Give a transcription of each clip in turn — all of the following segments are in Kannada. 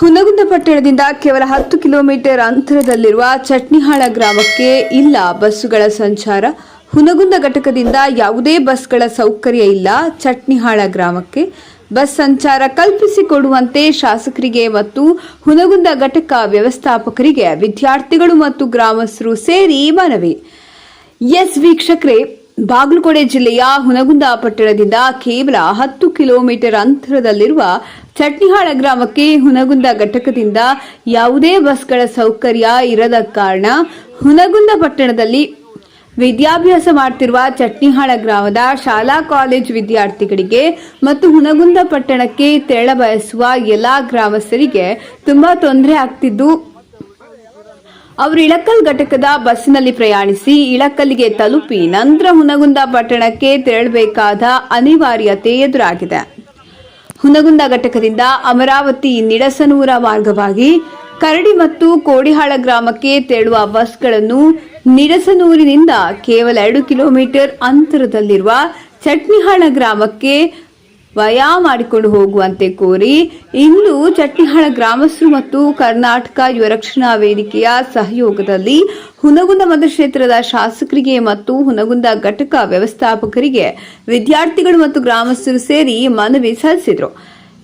ಹುನಗುಂದ ಪಟ್ಟಣದಿಂದ ಕೇವಲ 10 ಕಿಲೋಮೀಟರ್ ಅಂತರದಲ್ಲಿರುವ ಚಟ್ನಿಹಾಳ ಗ್ರಾಮಕ್ಕೆ ಇಲ್ಲ ಬಸ್ಸುಗಳ ಸಂಚಾರ. ಹುನಗುಂದ ಘಟಕದಿಂದ ಯಾವುದೇ ಬಸ್ಗಳ ಸೌಕರ್ಯ ಇಲ್ಲ. ಚಟ್ನಿಹಾಳ ಗ್ರಾಮಕ್ಕೆ ಬಸ್ ಸಂಚಾರ ಕಲ್ಪಿಸಿಕೊಡುವಂತೆ ಶಾಸಕರಿಗೆ ಮತ್ತು ಹುನಗುಂದ ಘಟಕ ವ್ಯವಸ್ಥಾಪಕರಿಗೆ ವಿದ್ಯಾರ್ಥಿಗಳು ಮತ್ತು ಗ್ರಾಮಸ್ಥರು ಸೇರಿ ಮನವಿ. ಎಸ್ ವೀಕ್ಷಕರೇ, ಬಾಗಲಕೋಟೆ ಜಿಲ್ಲೆಯ ಹುನಗುಂದ ಪಟ್ಟಣದಿಂದ ಕೇವಲ 10 ಕಿಲೋಮೀಟರ್ ಅಂತರದಲ್ಲಿರುವ ಚಟ್ನಿಹಾಳ ಗ್ರಾಮಕ್ಕೆ ಹುನಗುಂದ ಘಟಕದಿಂದ ಯಾವುದೇ ಬಸ್ಗಳ ಸೌಕರ್ಯ ಇರದ ಕಾರಣ ಹುನಗುಂದ ಪಟ್ಟಣದಲ್ಲಿ ವಿದ್ಯಾಭ್ಯಾಸ ಮಾಡುತ್ತಿರುವ ಚಟ್ನಿಹಾಳ ಗ್ರಾಮದ ಶಾಲಾ ಕಾಲೇಜು ವಿದ್ಯಾರ್ಥಿಗಳಿಗೆ ಮತ್ತು ಹುನಗುಂದ ಪಟ್ಟಣಕ್ಕೆ ತೆರಳ ಬಯಸುವ ಎಲ್ಲಾ ಗ್ರಾಮಸ್ಥರಿಗೆ ತುಂಬಾ ತೊಂದರೆ ಆಗ್ತಿದ್ದು, ಅವರು ಇಳಕಲ್ ಘಟಕದ ಬಸ್ಸಿನಲ್ಲಿ ಪ್ರಯಾಣಿಸಿ ಇಳಕಲ್ಲಿಗೆ ತಲುಪಿ ನಂತರ ಹುನಗುಂದ ಪಟ್ಟಣಕ್ಕೆ ತೆರಳಬೇಕಾದ ಅನಿವಾರ್ಯತೆ ಎದುರಾಗಿದೆ. ಹುನಗುಂದ ಘಟಕದಿಂದ ಅಮರಾವತಿ ನಿಡಸನೂರ ಮಾರ್ಗವಾಗಿ ಕರಡಿ ಮತ್ತು ಕೋಡಿಹಾಳ ಗ್ರಾಮಕ್ಕೆ ತೆರಳುವ ಬಸ್ಗಳನ್ನು ನಿಡಸನೂರಿನಿಂದ ಕೇವಲ 2 ಕಿಲೋಮೀಟರ್ ಅಂತರದಲ್ಲಿರುವ ಚಟ್ನಿಹಾಳ ಗ್ರಾಮಕ್ಕೆ ವಯಾ ಮಾಡಿಕೊಂಡು ಹೋಗುವಂತೆ ಕೋರಿ ಇಂದು ಚಟ್ನಿಹಾಳ ಗ್ರಾಮಸ್ಥರು ಮತ್ತು ಕರ್ನಾಟಕ ಯುವ ರಕ್ಷಣಾ ವೇದಿಕೆಯ ಸಹಯೋಗದಲ್ಲಿ ಹುನಗುಂದ ಮತಕ್ಷೇತ್ರದ ಶಾಸಕರಿಗೆ ಮತ್ತು ಹುನಗುಂದ ಘಟಕ ವ್ಯವಸ್ಥಾಪಕರಿಗೆ ವಿದ್ಯಾರ್ಥಿಗಳು ಮತ್ತು ಗ್ರಾಮಸ್ಥರು ಸೇರಿ ಮನವಿ ಸಲ್ಲಿಸಿದರು.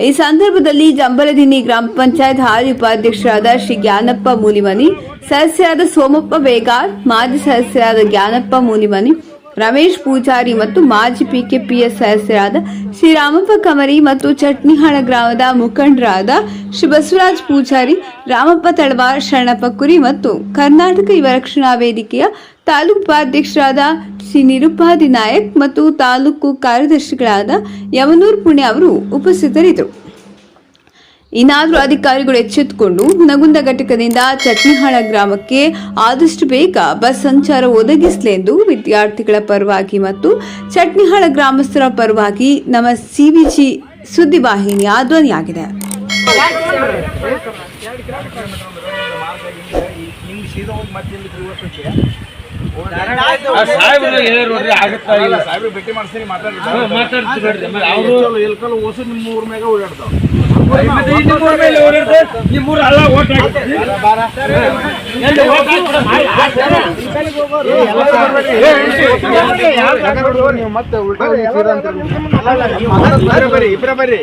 ಈ ಸಂದರ್ಭದಲ್ಲಿ ಜಂಬಲದಿನ್ನಿ ಗ್ರಾಮ ಪಂಚಾಯತ್ ಹಾಲಿ ಉಪಾಧ್ಯಕ್ಷರಾದ ಶ್ರೀ ಜ್ಞಾನಪ್ಪ ಮೂಲಿಮನಿ, ಸದಸ್ಯರಾದ ಸೋಮಪ್ಪ ಬೇಗಾರ್, ಮಾಜಿ ಸದಸ್ಯರಾದ ಜ್ಞಾನಪ್ಪ ಮೂಲಿಮನಿ, ರಮೇಶ್ ಪೂಜಾರಿ ಮತ್ತು ಮಾಜಿ ಪಿಕೆಪಿಎಸ್ ಸದಸ್ಯರಾದ ಶ್ರೀ ರಾಮಪ್ಪ ಕಮರಿ ಮತ್ತು ಚಟ್ನಿಹಾಳ ಗ್ರಾಮದ ಮುಖಂಡರಾದ ಶ್ರೀ ಬಸವರಾಜ್ ಪೂಜಾರಿ, ರಾಮಪ್ಪ ತಳವಾರ್, ಶರಣಪ್ಪ ಕುರಿ ಮತ್ತು ಕರ್ನಾಟಕ ಯುವ ರಕ್ಷಣಾ ವೇದಿಕೆಯ ತಾಲೂಕು ಉಪಾಧ್ಯಕ್ಷರಾದ ಶ್ರೀ ನಿರುಪಾದಿ ನಾಯಕ್ ಮತ್ತು ತಾಲೂಕು ಕಾರ್ಯದರ್ಶಿಗಳಾದ ಯಮನೂರ್ ಪುಣೆ ಅವರು ಉಪಸ್ಥಿತರಿದ್ದರು. ಇನ್ನಾದರೂ ಅಧಿಕಾರಿಗಳು ಎಚ್ಚೆತ್ತುಕೊಂಡು ಹುನಗುಂದ ಘಟಕದಿಂದ ಚಟ್ನಿಹಾಳ ಗ್ರಾಮಕ್ಕೆ ಆದಷ್ಟು ಬೇಗ ಬಸ್ ಸಂಚಾರ ಒದಗಿಸಲೆಂದು ವಿದ್ಯಾರ್ಥಿಗಳ ಪರವಾಗಿ ಮತ್ತು ಚಟ್ನಿಹಾಳ ಗ್ರಾಮಸ್ಥರ ಪರವಾಗಿ ನಮ್ಮ ಸಿವಿಜಿ ಸುದ್ದಿವಾಹಿನಿಯ ಧ್ವನಿಯಾಗಿದೆ. ಭೇಟಿ ಮಾಡ್ತೀನಿ, ಮಾತಾಡ್ತೀವಿ. ನಿಮ್ಮೂರ ಮ್ಯಾಗ ಓಡಾಡ್ತಾವ ನಿಮ್ಮೂರ ಅಲ್ಲ ಓಟ್ ನೀವು ಮತ್ತೆ ಉಲ್ಟಾ ಬರ್ರಿ.